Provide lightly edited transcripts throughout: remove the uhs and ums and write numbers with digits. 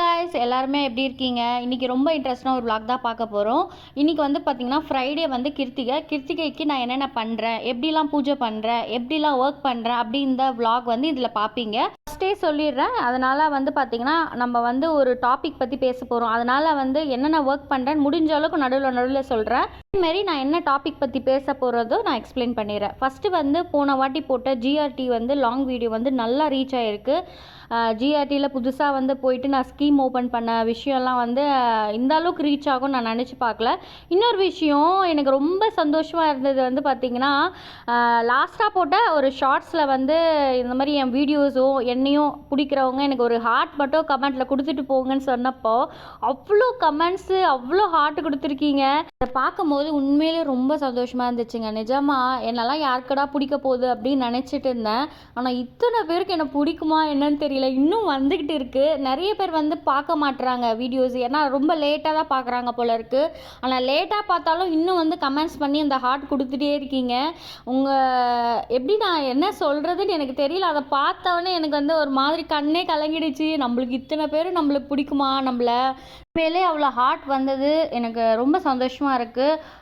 Guys எல்லாருமே எப்படி இருக்கீங்க? இன்றைக்கி ரொம்ப இன்ட்ரெஸ்டான ஒரு vlog தான் பார்க்க போகிறோம். இன்றைக்கி வந்து பார்த்திங்கன்னா ஃப்ரைடே வந்து கிருத்திகைக்கு நான் என்னென்ன பண்ணுறேன், எப்படிலாம் பூஜை பண்ணுறேன், எப்படிலாம் ஒர்க் பண்ணுறேன் அப்படி இந்த vlog வந்து இதில் பார்ப்பீங்க. ஃபஸ்ட்டே சொல்லிடுறேன். அதனால் வந்து பார்த்திங்கன்னா நம்ம வந்து ஒரு டாபிக் பற்றி பேச போகிறோம். அதனால் வந்து என்னென்ன ஒர்க் பண்ணுறேன்னு முடிஞ்ச அளவுக்கு நடுவில் சொல்கிறேன். அதேமாரி நான் என்ன டாபிக் பற்றி பேச போகிறதோ நான் எக்ஸ்பிளைன் பண்ணிடுறேன். ஃபஸ்ட்டு வந்து போன வாட்டி போட்ட ஜிஆர்டி வந்து லாங் வீடியோ வந்து நல்லா ரீச் ஆகிருக்கு. ஜிஆர்டியில் புதுசாக வந்து போயிட்டு நான் ஸ்கீம் ஓப்பன் பண்ண விஷயம்லாம் வந்து இந்த அளவுக்கு ரீச் ஆகும் நான் நினச்சி பார்க்கல. இன்னொரு விஷயம் எனக்கு ரொம்ப சந்தோஷமாக இருந்தது வந்து பார்த்திங்கன்னா, லாஸ்ட்டாக போட்ட ஒரு ஷார்ட்ஸில் வந்து இந்த மாதிரி என் வீடியோஸும் என்னையும் பிடிக்கிறவங்க எனக்கு ஒரு ஹார்ட் மட்டும் கமெண்ட்டில் கொடுத்துட்டு போங்கன்னு சொன்னப்போ அவ்வளோ கமெண்ட்ஸு அவ்வளோ ஹார்ட் கொடுத்துருக்கீங்க. அதை பார்க்கும்போது உண்மையிலே ரொம்ப சந்தோஷமாக இருந்துச்சுங்க. நிஜமாக என்னெல்லாம் யாருக்கடா பிடிக்க போகுது அப்படின்னு நினச்சிட்டு இருந்தேன். ஆனால் இத்தனை பேருக்கு என்னை பிடிக்குமா என்னன்னு தெரியல. இன்னும் வந்துக்கிட்டு இருக்குது. நிறைய பேர் வந்து பார்க்க மாட்டுறாங்க வீடியோஸ், ஏன்னா ரொம்ப லேட்டாக தான் பார்க்குறாங்க போல இருக்குது. ஆனால் லேட்டாக பார்த்தாலும் இன்னும் வந்து கமெண்ட்ஸ் பண்ணி அந்த ஹார்ட் கொடுத்துட்டே இருக்கீங்க. எப்படி நான் என்ன சொல்கிறதுன்னு எனக்கு தெரியல. அதை பார்த்தவொடனே எனக்கு வந்து ஒரு மாதிரி கண்ணே கலங்கிடுச்சு. நம்மளுக்கு இத்தனை பேர் நம்மளுக்கு பிடிக்குமா நம்மளை, உண்மையிலே அவ்வளோ ஹார்ட் வந்தது. எனக்கு ரொம்ப சந்தோஷமாக இருக்குது.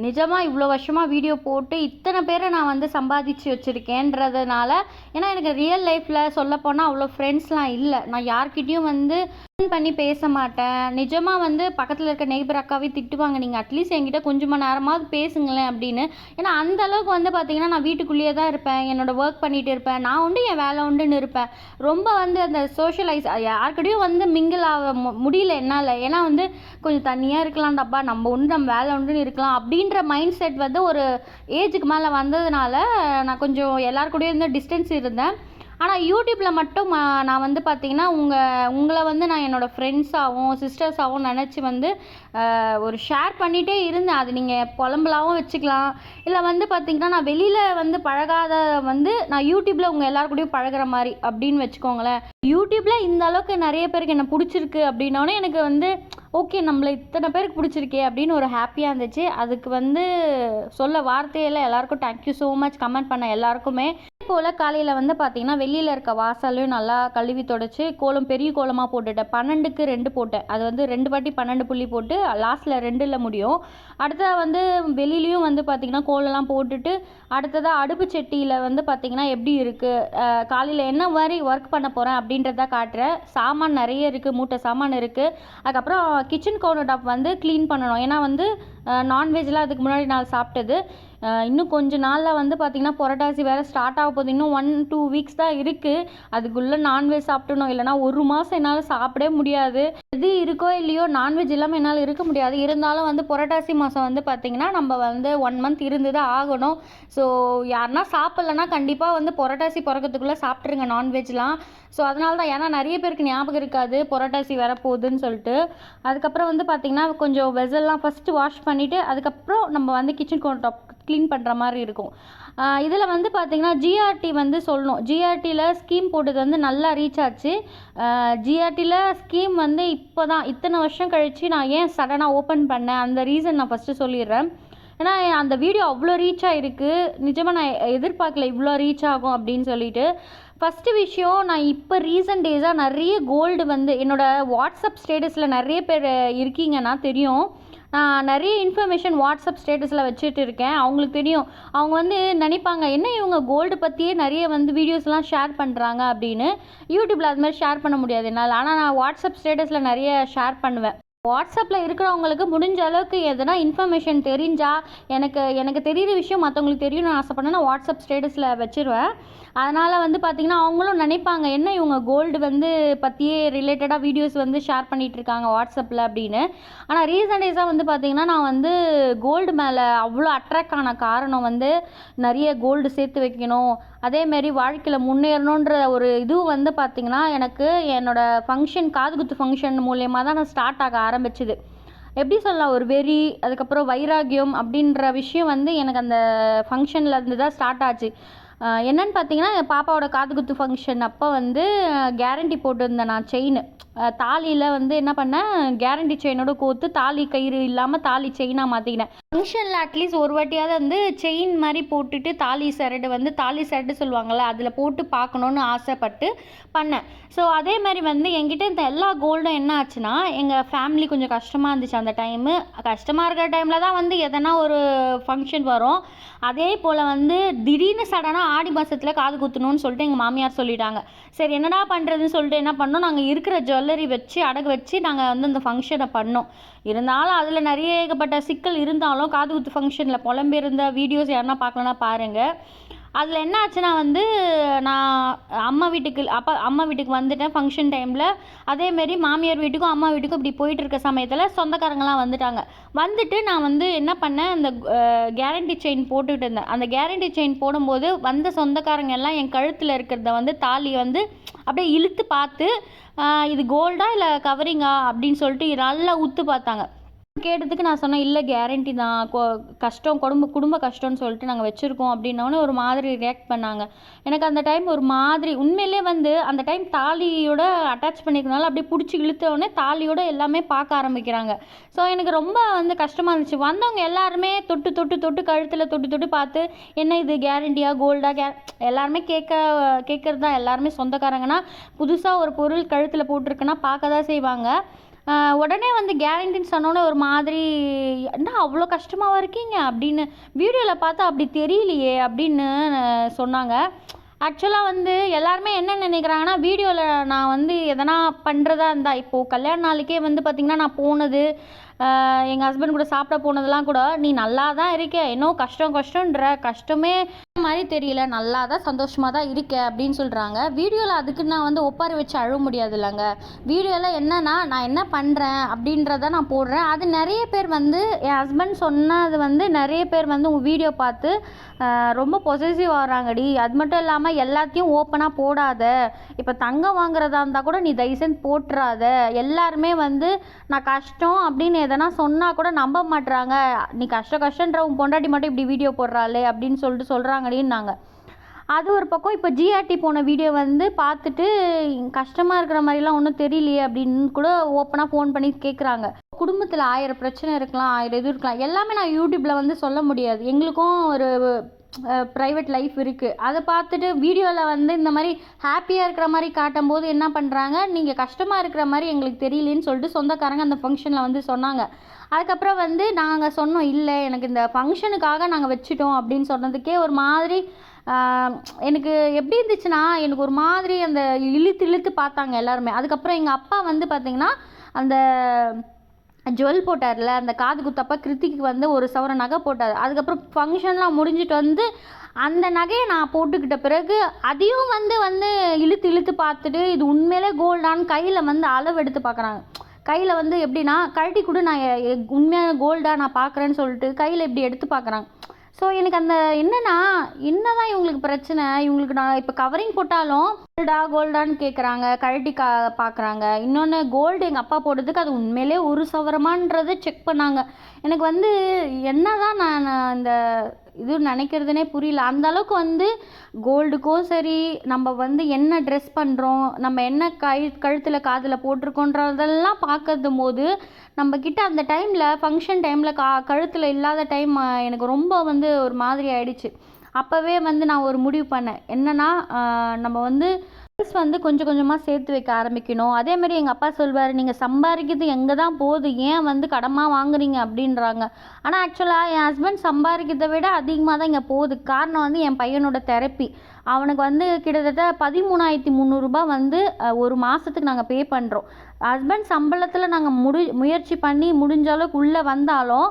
நிஜமாக இவ்வளோ வருஷமாக வீடியோ போட்டு இத்தனை பேரை நான் வந்து சம்பாதிச்சு வச்சுருக்கேன்றதுனால, ஏன்னா எனக்கு ரியல் லைஃப்பில் சொல்லப்போனால் அவ்வளோ ஃப்ரெண்ட்ஸ்லாம் இல்லை. நான் யார்கிட்டையும் வந்து பண்ணி பேச மாட்டேன். நிஜமாக வந்து பக்கத்தில் இருக்க நெய்பர் அக்காவே திட்டுவாங்க, நீங்கள் அட்லீஸ்ட் என்கிட்ட கொஞ்சம் மணி நேரமாவது பேசுங்களேன் அப்படின்னு. ஏன்னா அந்த அளவுக்கு வந்து பார்த்திங்கன்னா நான் வீட்டுக்குள்ளேயே தான் இருப்பேன், என்னோடய ஒர்க் பண்ணிகிட்டு இருப்பேன், நான் உண்டு என் வேலை உண்டுன்னு இருப்பேன். ரொம்ப வந்து அந்த சோஷியலைஸ் யார்கிட்டையும் வந்து மிங்கிள் ஆக முடியல என்னால். ஏன்னா வந்து கொஞ்சம் தனியாக இருக்கலாம்டாப்பா, நம்ம உண்டு நம்ம வேலை உண்டுன்னு இருக்கலாம் அப்படின்ற மைண்ட் செட் வந்து ஒரு ஏஜுக்கு மேலே வந்ததுனால நான் கொஞ்சம் எல்லாருக்கூடயும் வந்து டிஸ்டன்ஸ் இருந்தேன். ஆனால் யூடியூப்பில் மட்டும் நான் வந்து பார்த்திங்கன்னா உங்களை வந்து நான் என்னோடய ஃப்ரெண்ட்ஸாகவும் சிஸ்டர்ஸாகவும் நினச்சி வந்து ஒரு ஷேர் பண்ணிகிட்டே இருந்தேன். அது நீங்கள் புலம்பலாகவும் வச்சுக்கலாம், இல்லை வந்து பார்த்திங்கன்னா நான் வெளியில் வந்து பழகாத வந்து நான் யூடியூப்பில் உங்கள் எல்லாருக்கூடையும் பழகிற மாதிரி அப்படின்னு வச்சுக்கோங்களேன். யூடியூப்பில் இந்த அளவுக்கு நிறைய பேருக்கு என்ன பிடிச்சிருக்கு அப்படின்னோடனே எனக்கு வந்து ஓகே, நம்மளை இத்தனை பேருக்கு பிடிச்சிருக்கே அப்படின்னு ஒரு ஹாப்பியாக இருந்துச்சு. அதுக்கு வந்து சொல்ல வார்த்தையில் எல்லாருக்கும் தேங்க்யூ ஸோ மச். கமெண்ட் பண்ண எல்லாருக்குமே. போல் காலையில் வந்து பார்த்திங்கன்னா வெளியில் இருக்க வாசலையும் நல்லா கழுவி தொடச்சி கோலம் பெரிய கோலமாக போட்டுட்டேன். 12க்கு 2 போட்டேன். அது வந்து 2 வாட்டி 12 புள்ளி போட்டு லாஸ்ட்டில் 2ல் முடியும். அடுத்ததாக வந்து வெளியிலையும் வந்து பார்த்திங்கன்னா கோலம்லாம் போட்டுட்டு அடுத்ததாக அடுப்பு சட்டியில் வந்து பார்த்திங்கன்னா எப்படி இருக்குது, காலையில் என்ன மாதிரி ஒர்க் பண்ண போகிறேன் அப்படின்றத காட்டுறேன். சாமான் நிறைய இருக்குது, மூட்டை சாமான் இருக்குது. அதுக்கப்புறம் கிச்சன் கவுண்டர் டாப் வந்து க்ளீன் பண்ணணும். ஏன்னா வந்து நான்வெஜ்லாம் அதுக்கு முன்னாடி நான் சாப்பிட்டது. இன்னும் கொஞ்ச நாளில் வந்து பார்த்திங்கன்னா புரட்டாசி வேறு ஸ்டார்ட் ஆக போகுது. இன்னும் 1-2 வீக்ஸ் தான் இருக்குது. அதுக்குள்ளே நான்வெஜ் சாப்பிட்டணும், இல்லைனா ஒரு மாதம் என்னால் சாப்பிடவே முடியாது. எது இருக்கோ இல்லையோ நான்வெஜ் இல்லாமல் என்னால் இருக்க முடியாது. இருந்தாலும் வந்து புரட்டாசி மாதம் வந்து பார்த்திங்கன்னா நம்ம வந்து 1 மந்த் இருந்து தான் ஆகணும். ஸோ யாருன்னா சாப்பிட்லன்னா கண்டிப்பாக வந்து புரட்டாசி பிறக்கிறதுக்குள்ளே சாப்பிட்ருங்க நான்வெஜ்லாம். ஸோ அதனால தான், ஏன்னா நிறைய பேருக்கு ஞாபகம் இருக்காது புரட்டாசி வரப்போகுதுன்னு சொல்லிட்டு. அதுக்கப்புறம் வந்து பார்த்திங்கன்னா கொஞ்சம் வெசல்லாம் ஃபஸ்ட்டு வாஷ் பண்ணிவிட்டு அதுக்கப்புறம் நம்ம வந்து கிச்சன் கவுண்டர் டாப் க்ளீன் பண்ணுற மாதிரி இருக்கும். இதில் வந்து பார்த்திங்கன்னா ஜிஆர்டி வந்து சொல்லணும். ஜிஆர்டியில் ஸ்கீம் போட்டது வந்து நல்லா ரீச் ஆச்சு. ஜிஆர்டியில் ஸ்கீம் வந்து இப்போ தான் இத்தனை வருஷம் கழித்து நான் ஏன் சடனாக ஓப்பன் பண்ணேன் அந்த ரீசன் நான் ஃபஸ்ட்டு சொல்லிடுறேன். ஏன்னா அந்த வீடியோ அவ்வளோ ரீச் ஆகிருக்கு. நிஜமாக நான் எதிர்பார்க்கல இவ்வளோ ரீச் ஆகும் அப்படின்னு சொல்லிட்டு. ஃபஸ்ட்டு விஷயம், நான் இப்போ ரீசன்ட் டேஸாக நிறைய கோல்டு வந்து என்னோடய வாட்ஸ்அப் ஸ்டேட்டஸில் நிறைய பேர் இருக்கீங்கன்னா தெரியும். நான் நிறைய இன்ஃபர்மேஷன் வாட்ஸ்அப் ஸ்டேட்டஸில் வச்சுட்டு இருக்கேன். அவங்களுக்கு தெரியும். அவங்க வந்து நினைப்பாங்க, என்ன இவங்க கோல்டு பற்றியே நிறைய வந்து வீடியோஸ்லாம் ஷேர் பண்ணுறாங்க அப்படின்னு. யூடியூப்பில் அது மாதிரி ஷேர் பண்ண முடியாது என்னால். ஆனால் நான் வாட்ஸ்அப் ஸ்டேட்டஸில் நிறைய ஷேர் பண்ணுவேன். வாட்ஸ்அப்பில் இருக்கிறவங்களுக்கு முடிஞ்ச அளவுக்கு எதனா இன்ஃபர்மேஷன் தெரிஞ்சால் எனக்கு தெரியுற விஷயம் மற்றவங்களுக்கு தெரியணும்னு ஆசைப்பட்டேன்னா வாட்ஸ்அப் ஸ்டேட்டஸில் வச்சுருவேன். அதனால் வந்து பார்த்திங்கன்னா அவங்களும் நினைப்பாங்க, என்ன இவங்க கோல்டு வந்து பற்றியே ரிலேட்டடாக வீடியோஸ் வந்து ஷேர் பண்ணிகிட்ருக்காங்க வாட்ஸ்அப்பில் அப்படின்னு. ஆனால் ரீசன்ட் டேஸாக வந்து பார்த்திங்கன்னா நான் வந்து கோல்டு மேலே அவ்வளோ அட்ராக்ட் ஆன காரணம் வந்து நிறைய கோல்டு சேர்த்து வைக்கணும், அதேமாரி வாழ்க்கையில் முன்னேறணுன்ற ஒரு இதுவும் வந்து பார்த்திங்கன்னா எனக்கு என்னோடய ஃபங்க்ஷன் காதுகுத்து ஃபங்க்ஷன் மூலயமா தான் நான் ஸ்டார்ட் ஆக ஆரம்பிச்சுது. எப்படி சொல்லலாம், ஒரு வெறி அதுக்கப்புறம் வைராகியம் அப்படின்ற விஷயம் வந்து எனக்கு அந்த ஃபங்க்ஷனில் இருந்து தான் ஸ்டார்ட் ஆச்சு. என்னென்னு பார்த்தீங்கன்னா, என் பாப்பாவோட காதுகுத்து ஃபங்க்ஷன் அப்போ வந்து கேரண்டி போட்டிருந்தேன் நான் செயின். தாலியில் வந்து என்ன பண்ணேன், கேரண்டி செயினோட கோர்த்து தாலி கயிறு இல்லாமல் தாலி செயினாக மாற்றிக்கினேன். ஃபங்க்ஷனில் அட்லீஸ்ட் ஒரு வாட்டியாவது வந்து செயின் மாதிரி போட்டுட்டு தாலி சரடு வந்து தாலி சரடு சொல்லுவாங்கள்ல, அதில் போட்டு பார்க்கணுன்னு ஆசைப்பட்டு பண்ணேன். ஸோ அதே மாதிரி வந்து என்கிட்ட இந்த எல்லா கோல்டும் என்ன ஆச்சுன்னா, எங்கள் ஃபேமிலி கொஞ்சம் கஷ்டமாக இருந்துச்சு அந்த டைமு. கஷ்டமாக இருக்கிற டைமில் தான் வந்து எதனா ஒரு ஃபங்க்ஷன் வரும். அதே போல் வந்து திடீர்னு சடனாக ஆடி மாதத்தில் காது குத்தணும்னு சொல்லிட்டு எங்கள் மாமியார் சொல்லிட்டாங்க. சரி என்னடா பண்ணுறதுன்னு சொல்லிட்டு என்ன பண்ணோம், நாங்கள் இருக்கிற ஜுவல்லரி வச்சு அடகு வச்சு நாங்கள் வந்து அந்த ஃபங்க்ஷனை பண்ணோம். இருந்தாலும் அதில் நிறைய ஏகப்பட்ட சிக்கல் இருந்தாலும் காது குத்து ஃபங்க்ஷனில் புலம்பிருந்த வீடியோஸ் யாருன்னா பார்க்கலன்னா பாருங்கள். அதில் என்ன ஆச்சுன்னா வந்து நான் அம்மா வீட்டுக்கு வந்துட்டேன் ஃபங்க்ஷன் டைமில். அதேமாரி மாமியார் வீட்டுக்கும் அம்மா வீட்டுக்கும் இப்படி போயிட்டு இருக்க சமயத்தில் சொந்தக்காரங்களாம் வந்துட்டு நான் வந்து என்ன பண்ணேன், அந்த கேரண்டி செயின் போட்டுக்கிட்டு இருந்தேன். அந்த கேரண்டி செயின் போடும்போது வந்த சொந்தக்காரங்க எல்லாம் என் கழுத்தில் இருக்கிறத வந்து தாலி வந்து அப்படியே இழுத்து பார்த்து இது கோல்டா இல்லை கவரிங்கா அப்படின்னு சொல்லிட்டு நல்லா உத்து பார்த்தாங்க. கேட்டதுக்கு நான் சொன்னேன், இல்லை கேரண்டி தான், கஷ்டம் குடும்ப கஷ்டம்னு சொல்லிட்டு நாங்கள் வச்சுருக்கோம் அப்படின்னோடனே ஒரு மாதிரி ரியாக்ட் பண்ணாங்க. எனக்கு அந்த டைம் ஒரு மாதிரி உண்மையிலே வந்து அந்த டைம் தாலியோட அட்டாச் பண்ணிக்கிறதுனால அப்படியே பிடிச்சி இழுத்தோடனே தாலியோட எல்லாமே பார்க்க ஆரம்பிக்கிறாங்க. ஸோ எனக்கு ரொம்ப வந்து கஷ்டமாக இருந்துச்சு. வந்தவங்க எல்லாருமே தொட்டு கழுத்தில் தொட்டு பார்த்து என்ன இது கேரண்டியா கோல்டா எல்லாருமே கேட்குறது தான். எல்லாருமே சொந்தக்காரங்கன்னா புதுசாக ஒரு பொருள் கழுத்தில் போட்டிருக்குன்னா பார்க்க தான் செய்வாங்க. உடனே வந்து கேரண்டின்னு சொன்னோன்னே ஒரு மாதிரி, என்ன அவ்வளோ கஷ்டமாக இருக்கீங்க அப்படின்னு, வீடியோவில் பார்த்தா அப்படி தெரியலையே அப்படின்னு சொன்னாங்க. ஆக்சுவலாக வந்து எல்லாருமே என்ன நினைக்கிறாங்கன்னா, வீடியோவில் நான் வந்து எதனா பண்ணுறதா இருந்தால், இப்போது கல்யாண நாளுக்கே வந்து பார்த்திங்கன்னா நான் போனது, எங்கள் ஹஸ்பண்ட் கூட சாப்பிட போனதெல்லாம் கூட, நீ நல்லா தான் இருக்க, இன்னும் கஷ்டன்ற கஷ்டமே மாதிரி தெரியல, நல்லா தான் சந்தோஷமாக தான் இருக்க அப்படின்னு சொல்கிறாங்க. வீடியோவில் அதுக்கு நான் வந்து ஒப்பாரி வச்சு அழுவ முடியாது இல்லைங்க. வீடியோவில் என்னன்னா நான் என்ன பண்ணுறேன் அப்படின்றத நான் போடுறேன். அது நிறைய பேர் வந்து என் ஹஸ்பண்ட் சொன்னது வந்து நிறைய பேர் வந்து உங்கள் வீடியோ பார்த்து ரொம்ப பொசசிவ் ஆகிறாங்கடி, அது மட்டும் இல்லாமல் எல்லாத்தையும் ஓப்பனாக போடாத, இப்போ தங்கம் வாங்குறதா இருந்தால் கூட நீ தயவுசெய்து போட்டுறாத, எல்லாருமே வந்து நான் கஷ்டம் அப்படின்னு எதனா சொன்னால் கூட நம்ப மாட்டுறாங்க, நீ கஷ்டன்ற உன் பொண்டாட்டி மட்டும் இப்படி வீடியோ போடுறாளே அப்படின்னு சொல்லிட்டு சொல்கிறாங்கடின்னாங்க. அது ஒரு பக்கம். இப்போ ஜிஆர்டி போன வீடியோ வந்து பார்த்துட்டு கஷ்டமாக இருக்கிற மாதிரிலாம் ஒன்றும் தெரியலையே அப்படின்னு கூட ஓப்பனாக ஃபோன் பண்ணி கேட்குறாங்க. குடும்பத்தில் 1000 பிரச்சனை இருக்கலாம், 1000 இது இருக்கலாம், எல்லாமே நான் யூடியூப்பில் வந்து சொல்ல முடியாது. எங்களுக்கும் ஒரு ப்ரைவேட் லைஃப் இருக்குது. அதை பார்த்துட்டு வீடியோவில் வந்து இந்த மாதிரி ஹாப்பியாக இருக்கிற மாதிரி காட்டும் போது என்ன பண்ணுறாங்க, நீங்கள் கஷ்டமாக இருக்கிற மாதிரி எங்களுக்கு தெரியலேன்னு சொல்லிட்டு சொந்தக்காரங்க அந்த ஃபங்க்ஷனில் வந்து சொன்னாங்க. அதுக்கப்புறம் வந்து நாங்கள் சொன்னோம், இல்லை எனக்கு இந்த ஃபங்க்ஷனுக்காக நாங்கள் வச்சுட்டோம் அப்படின்னு சொன்னதுக்கே ஒரு மாதிரி எனக்கு எப்படி இருந்துச்சுன்னா, எனக்கு ஒரு மாதிரி அந்த இழுத்து பார்த்தாங்க எல்லாருமே. அதுக்கப்புறம் எங்கள் அப்பா வந்து பார்த்திங்கன்னா அந்த ஜுவல் போட்டார்ல, அந்த காது குத்தப்போ கிருத்திக்கு வந்து ஒரு சவர நகை போட்டார். அதுக்கப்புறம் ஃபங்க்ஷன்லாம் முடிஞ்சிட்டு வந்து அந்த நகையை நான் போட்டுக்கிட்ட பிறகு அதையும் வந்து இழுத்து பார்த்துட்டு இது உண்மையிலே கோல்டான்னு கையில் வந்து அளவு எடுத்து பார்க்குறாங்க. கையில் வந்து எப்படின்னா கழட்டி கூட நான் உண்மையான கோல்டாக நான் பார்க்குறேன்னு சொல்லிட்டு கையில் இப்படி எடுத்து பார்க்குறாங்க. ஸோ எனக்கு அந்த என்னதான் இவங்களுக்கு பிரச்சனை, இவங்களுக்கு நான் இப்போ கவரிங் போட்டாலும் கோல்டான்னு கேட்குறாங்க, கழட்டி பார்க்குறாங்க. இன்னொன்று கோல்டு எங்கள் அப்பா போடுறதுக்கு அது உண்மையிலே ஒரு சவரமானதை செக் பண்ணாங்க. எனக்கு வந்து என்னதான் நான் இந்த இது நினைக்கிறதுனே புரியல. அந்த அளவுக்கு வந்து கோல்டுக்கும் சரி, நம்ம வந்து என்ன ட்ரெஸ் பண்ணுறோம், நம்ம என்ன கழுத்தில் காதில் போட்டிருக்கோன்றதெல்லாம் பார்க்கறது போது நம்மக்கிட்ட அந்த டைமில் ஃபங்க்ஷன் டைமில் கழுத்தில் இல்லாத டைம் எனக்கு ரொம்ப வந்து ஒரு மாதிரி ஆயிடுச்சு. அப்போவே வந்து நான் ஒரு முடிவு பண்ணேன், என்னென்னா நம்ம வந்து கொஞ்சம் கொஞ்சமாக சேர்த்து வைக்க ஆரம்பிக்கணும். அதேமாரி எங்கள் அப்பா சொல்வார், நீங்கள் சம்பாதிக்கிறது எங்கே தான் போகுது, ஏன் வந்து கடமாக வாங்குறீங்க அப்படின்றாங்க. ஆனால் ஆக்சுவலாக என் ஹஸ்பண்ட் சம்பாதிக்கிறத விட அதிகமாக தான் இங்கே போகுது. காரணம் வந்து என் பையனோட தெரப்பி. அவனுக்கு வந்து கிட்டத்தட்ட 13,300 ரூபா வந்து ஒரு மாதத்துக்கு நாங்கள் பே பண்ணுறோம். ஹஸ்பண்ட் சம்பளத்தில் நாங்கள் முயற்சி பண்ணி முடிஞ்ச அளவுக்கு உள்ளே வந்தாலும்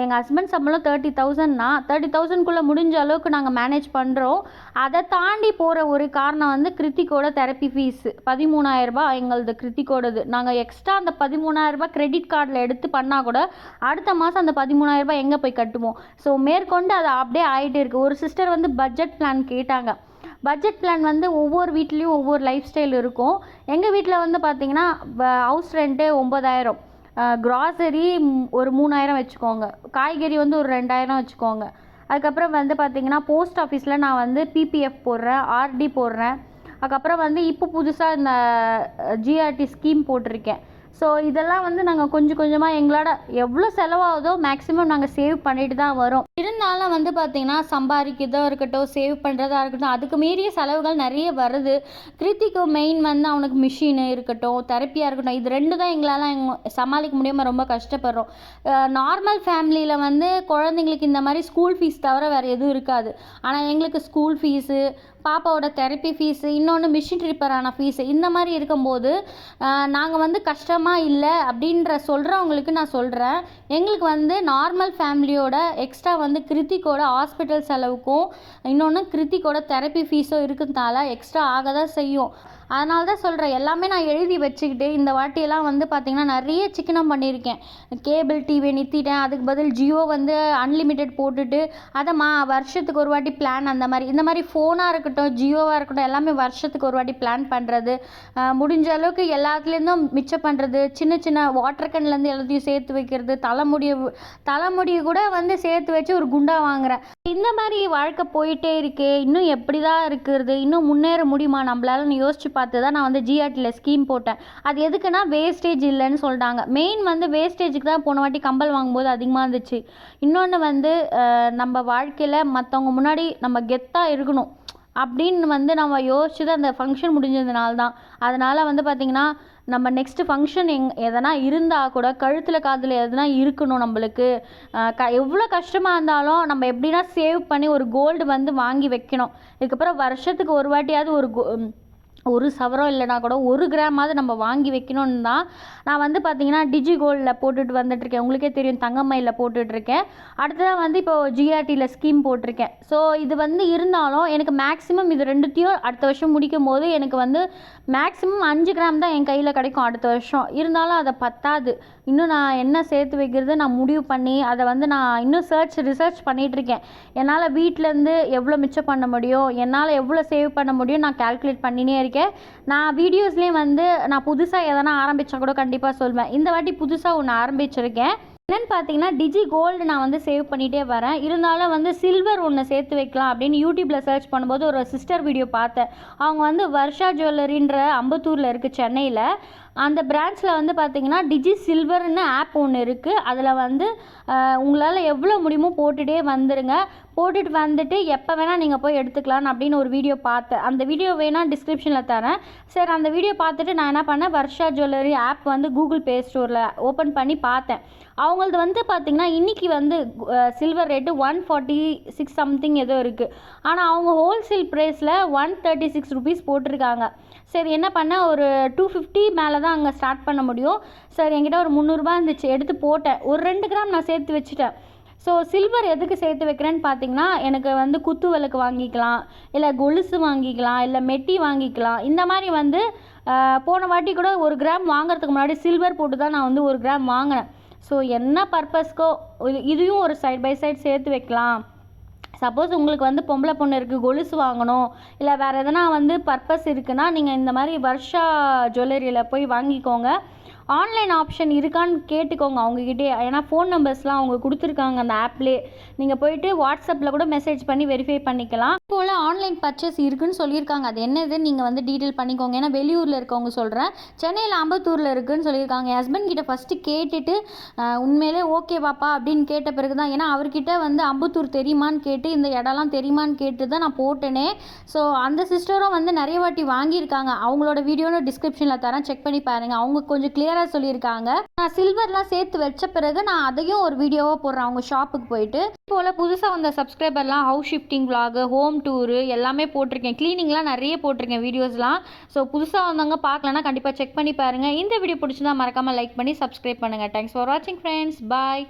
எங்கள் ஹஸ்பண்ட் சம்பளம் 30,000னா 30,000க்குள்ளே முடிஞ்ச அளவுக்கு நாங்கள் மேனேஜ் பண்ணுறோம். அதை தாண்டி போகிற ஒரு காரணம் வந்து கிருத்திக்கோட தெரப்பி ஃபீஸு 13,000 ரூபா எங்களது கிருத்திக்கோடது. நாங்கள் எக்ஸ்ட்ரா அந்த 13,000 ரூபா கிரெடிட் கார்டில் எடுத்து பண்ணால் கூட அடுத்த மாதம் அந்த 13,000 ரூபா எங்கே போய் கட்டுவோம். ஸோ மேற்கொண்டு அது அப்படியே ஆகிட்டே இருக்குது. ஒரு சிஸ்டர் வந்து பட்ஜெட் பிளான் கேட்டாங்க. பட்ஜெட் பிளான் வந்து ஒவ்வொரு வீட்லேயும் ஒவ்வொரு லைஃப் ஸ்டைல் இருக்கும். எங்கள் வீட்டில் வந்து பார்த்திங்கன்னா ஹவுஸ் ரெண்ட்டு 9,000, க்ராசரி ஒரு 3,000 வச்சுக்கோங்க, காய்கறி வந்து ஒரு 2,000 வச்சுக்கோங்க. அதுக்கப்புறம் வந்து பார்த்திங்கன்னா போஸ்ட் ஆஃபீஸில் நான் வந்து பிபிஎஃப் போடுறேன், ஆர்டி போடுறேன். அதுக்கப்புறம் வந்து இப்போ புதுசாக இந்த ஜிஆர்டி ஸ்கீம் போட்டிருக்கேன். ஸோ இதெல்லாம் வந்து நாங்கள் கொஞ்சம் கொஞ்சமாக எங்களோட எவ்வளோ செலவாகுதோ மேக்ஸிமம் நாங்கள் சேவ் பண்ணிட்டு தான் வரோம். இருந்தாலும் வந்து பார்த்திங்கன்னா சம்பாதிக்கிறதா இருக்கட்டும், சேவ் பண்ணுறதா இருக்கட்டும், அதுக்கு மீறிய செலவுகள் நிறைய வருது. கிருத்திக்கு மெயின் வந்து அவனுக்கு மிஷினு இருக்கட்டும், தெரப்பியாக இருக்கட்டும், இது 2 தான் எங்களால் சமாளிக்க முடியாமல் ரொம்ப கஷ்டப்படுறோம். நார்மல் ஃபேமிலியில் வந்து குழந்தைங்களுக்கு இந்த மாதிரி ஸ்கூல் ஃபீஸ் தவிர வேறு எதுவும் இருக்காது. ஆனால் எங்களுக்கு ஸ்கூல் ஃபீஸு, பாப்பாவோட தெரப்பி ஃபீஸு, இன்னொன்று மிஷின் ரிப்பேர் ஆன ஃபீஸு, இந்த மாதிரி இருக்கும்போது நாங்கள் வந்து கஷ்டமாக இல்லை அப்படின்ற சொல்கிறவங்களுக்கு நான் சொல்கிறேன். எங்களுக்கு வந்து நார்மல் ஃபேமிலியோட எக்ஸ்ட்ரா வந்து கிருத்திக்கோட ஹாஸ்பிட்டல் செலவுக்கும் இன்னொன்று கிருத்திக்கோட தெரப்பி ஃபீஸும் இருக்கிறதுனால எக்ஸ்ட்ரா ஆக தான் செய்யும். அதனால தான் சொல்கிறேன், எல்லாமே நான் எழுதி வச்சுக்கிட்டு இந்த வாட்டியெல்லாம் வந்து பார்த்திங்கன்னா நிறைய சிக்கனம் பண்ணியிருக்கேன். கேபிள் டிவியை நிறுத்திட்டேன், அதுக்கு பதில் ஜியோ வந்து அன்லிமிட்டெட் போட்டுட்டு அதை வருஷத்துக்கு ஒரு வாட்டி பிளான், அந்த மாதிரி இந்த மாதிரி ஃபோனாக இருக்கட்டும் ஜியோவாக இருக்கட்டும் எல்லாமே வருஷத்துக்கு ஒரு வாட்டி பிளான் பண்ணுறது, முடிஞ்ச அளவுக்கு எல்லாத்துலேருந்தும் மிச்சம் பண்ணுறது, சின்ன சின்ன வாட்டர் கேன்லேருந்து எல்லாத்தையும் சேர்த்து வைக்கிறது, தலைமுடியை கூட வந்து சேர்த்து வச்சு ஒரு குண்டா வாங்குறேன். இந்த மாதிரி வாழ்க்கை போயிட்டே இருக்கே, இன்னும் எப்படி தான் இருக்கிறது, இன்னும் முன்னேற முடியுமா நம்மளாலன்னு யோசிச்சு பார்த்து தான் நான் வந்து ஜிஆர்டியில் ஸ்கீம் போட்டேன். அது எதுக்குன்னா வேஸ்டேஜ் இல்லைன்னு சொல்லிட்டாங்க. மெயின் வந்து வேஸ்டேஜுக்கு தான் போன வாட்டி கம்பல் வாங்கும்போது அதிகமாக இருந்துச்சு. இன்னொன்று வந்து நம்ம வாழ்க்கையில் மற்றவங்க முன்னாடி நம்ம கெத்தாக இருக்கணும் அப்படின்னு வந்து நம்ம யோசிச்சு தான் அந்த ஃபங்க்ஷன் முடிஞ்சதுனால தான். அதனால் வந்து பார்த்திங்கன்னா நம்ம நெக்ஸ்ட்டு ஃபங்க்ஷன் எதனா இருந்தால் கூட கழுத்தில் காதில் எதனா இருக்கணும் நம்மளுக்கு. எவ்வளோ கஷ்டமாக இருந்தாலும் நம்ம எப்படின்னா சேவ் பண்ணி ஒரு கோல்டு வந்து வாங்கி வைக்கணும். இதுக்கப்புறம் வருஷத்துக்கு ஒரு வாட்டியாவது ஒரு சவரம் இல்லைனா கூட 1 கிராமாவது நம்ம வாங்கி வைக்கணும்னு தான் நான் வந்து பார்த்திங்கன்னா டிஜி கோல்டில் போட்டுட்டு வந்துட்டுருக்கேன். உங்களுக்கே தெரியும், தங்கமயிலில் போட்டுட்ருக்கேன். அடுத்ததான் வந்து இப்போது ஜிஆர்டியில் ஸ்கீம் போட்டிருக்கேன். ஸோ இது வந்து இருந்தாலும் எனக்கு மேக்ஸிமம் இது 2த்தையும் அடுத்த வருஷம் முடிக்கும் போது எனக்கு வந்து மேக்ஸிமம் 5 கிராம் தான் என் கையில் கிடைக்கும் அடுத்த வருஷம். இருந்தாலும் அதை பத்தாது. இன்னும் நான் என்ன சேர்த்து வைக்கிறது நான் முடிவு பண்ணி அதை வந்து நான் இன்னும் ரிசர்ச் பண்ணிகிட்ருக்கேன். என்னால் வீட்டிலேருந்து எவ்வளோ மிச்சம் பண்ண முடியும், என்னால் எவ்வளோ சேவ் பண்ண முடியும் நான் கால்குலேட் பண்ணினே இருக்கேன். நான் வீடியோஸ்லேயும் வந்து நான் புதுசாக எதனா ஆரம்பித்தா கூட கண்டிப்பாக சொல்வேன். இந்த வாட்டி புதுசாக ஒன்று ஆரம்பிச்சிருக்கேன். என்னென்னு பார்த்தீங்கன்னா டிஜி கோல்டு நான் வந்து சேவ் பண்ணிகிட்டே வரேன். இருந்தாலும் வந்து சில்வர் ஒன்று சேர்த்து வைக்கலாம் அப்படின்னு யூடியூப்பில் சர்ச் பண்ணும்போது ஒரு சிஸ்டர் வீடியோ பார்த்தேன். அவங்க வந்து வர்ஷா ஜுவல்லரின்ற அம்பத்தூரில் இருக்குது சென்னையில். அந்த பிரான்ச்சில் வந்து பார்த்திங்கன்னா டிஜி சில்வர்னு ஆப் ஒன்று இருக்குது. அதில் வந்து உங்களால் எவ்வளோ முடியுமோ போட்டுகிட்டே வந்துடுங்க. போட்டுட்டு வந்துட்டு எப்போ வேணால் நீங்கள் போய் எடுத்துக்கலான்னு அப்படின்னு ஒரு வீடியோ பார்த்தேன். அந்த வீடியோ வேணால் டிஸ்கிரிப்ஷனில் தரேன். சரி, அந்த வீடியோ பார்த்துட்டு நான் என்ன பண்ணேன், வர்ஷா ஜுவல்லரி ஆப் வந்து கூகுள் ப்ளே ஸ்டோரில் ஓப்பன் பண்ணி பார்த்தேன். அவங்களது வந்து பார்த்திங்கன்னா இன்றைக்கி வந்து சில்வர் ரேட்டு 146 சம்திங் ஏதோ இருக்குது. ஆனால் அவங்க ஹோல்சேல் ப்ரைஸில் 136 ருபீஸ் போட்டிருக்காங்க. சரி, என்ன பண்ணேன், ஒரு 250 மேலே தான் அங்கே ஸ்டார்ட் பண்ண முடியும். சரி, என்கிட்ட ஒரு 300 ரூபா இருந்துச்சு, எடுத்து போட்டேன். ஒரு 2 கிராம் நான் சேர்த்து வச்சுட்டேன். ஸோ சில்வர் எதுக்கு சேர்த்து வைக்கிறேன்னு பார்த்தீங்கன்னா, எனக்கு வந்து குத்து விளக்கு வாங்கிக்கலாம், இல்லை கொலுசு வாங்கிக்கலாம், இல்லை மெட்டி வாங்கிக்கலாம். இந்த மாதிரி வந்து போன வாட்டி கூட 1 கிராம் வாங்குறதுக்கு முன்னாடி சில்வர் போட்டு தான் நான் வந்து 1 கிராம் வாங்கினேன். ஸோ என்ன பர்பஸ்க்கோ இதையும் ஒரு சைட் பை சைட் சேர்த்து வைக்கலாம். சப்போஸ் உங்களுக்கு வந்து பொம்பளை பொண்ணு இருக்குது, கொலுசு வாங்கணும், இல்லை வேறு எதனா வந்து பர்பஸ் இருக்குன்னா நீங்கள் இந்த மாதிரி வர்ஷா ஜுவல்லரியில் போய் வாங்கிக்கோங்க. ஆன்லைன் ஆப்ஷன் இருக்கான்னு கேட்டுக்கோங்க அவங்கக்கிட்டே. ஏன்னா ஃபோன் நம்பர்ஸ்லாம் அவங்க கொடுத்துருக்காங்க அந்த ஆப்லேயே. நீங்கள் போயிட்டு வாட்ஸ்அப்பில் கூட மெசேஜ் பண்ணி வெரிஃபை பண்ணிக்கலாம். போல் ஆன்லைன் பர்ச்சேஸ் இருக்குதுன்னு சொல்லியிருக்காங்க. அது என்னதுன்னு நீங்கள் வந்து டீட்டெயில் பண்ணிக்கோங்க. ஏன்னா வெளியூரில் இருக்கவங்க சொல்கிறேன், சென்னையில் அம்பத்தூரில் இருக்குதுன்னு சொல்லியிருக்காங்க. என் ஹஸ்பண்ட் கிட்ட ஃபஸ்ட்டு கேட்டுட்டு உண்மையிலே ஓகே பாப்பா அப்படின்னு கேட்ட பிறகு தான், ஏன்னா அவர்கிட்ட வந்து அம்பத்தூர் தெரியுமான்னு கேட்டு இந்த இடம்லாம் தெரியுமான்னு கேட்டு தான் நான் போட்டேனே. ஸோ அந்த சிஸ்டரும் வந்து நிறைய வாட்டி வாங்கியிருக்காங்க. அவங்களோட வீடியோன்னு டிஸ்கிரிப்ஷனில் தரேன், செக் பண்ணி பாருங்கள். அவங்க கொஞ்சம் கிளியராக சொல்லியிருக்காங்க. நான் சில்வர்லாம் சேர்த்து வச்ச பிறகு நான் அதையும் ஒரு வீடியோவாக போடுறேன் அவங்க ஷாப்புக்கு போயிட்டு. போல் புதுசாக வந்த சப்ஸ்கிரைபர்லாம் house shifting vlog, home tour எல்லாமே போட்டிருக்கேன். க்ளீனிங்லாம் நிறைய போட்டிருக்கேன் வீடியோஸ்லாம். ஸோ புதுசாக வந்தவங்க பார்க்கலன்னா கண்டிப்பாக செக் பண்ணி பாருங்கள். இந்த வீடியோ பிடிச்சிருந்தா மறக்காமல் லைக் பண்ணி சப்ஸ்கிரைப் பண்ணுங்கள். தேங்க்ஸ் ஃபார் வாட்சிங் ஃப்ரெண்ட்ஸ். பாய்.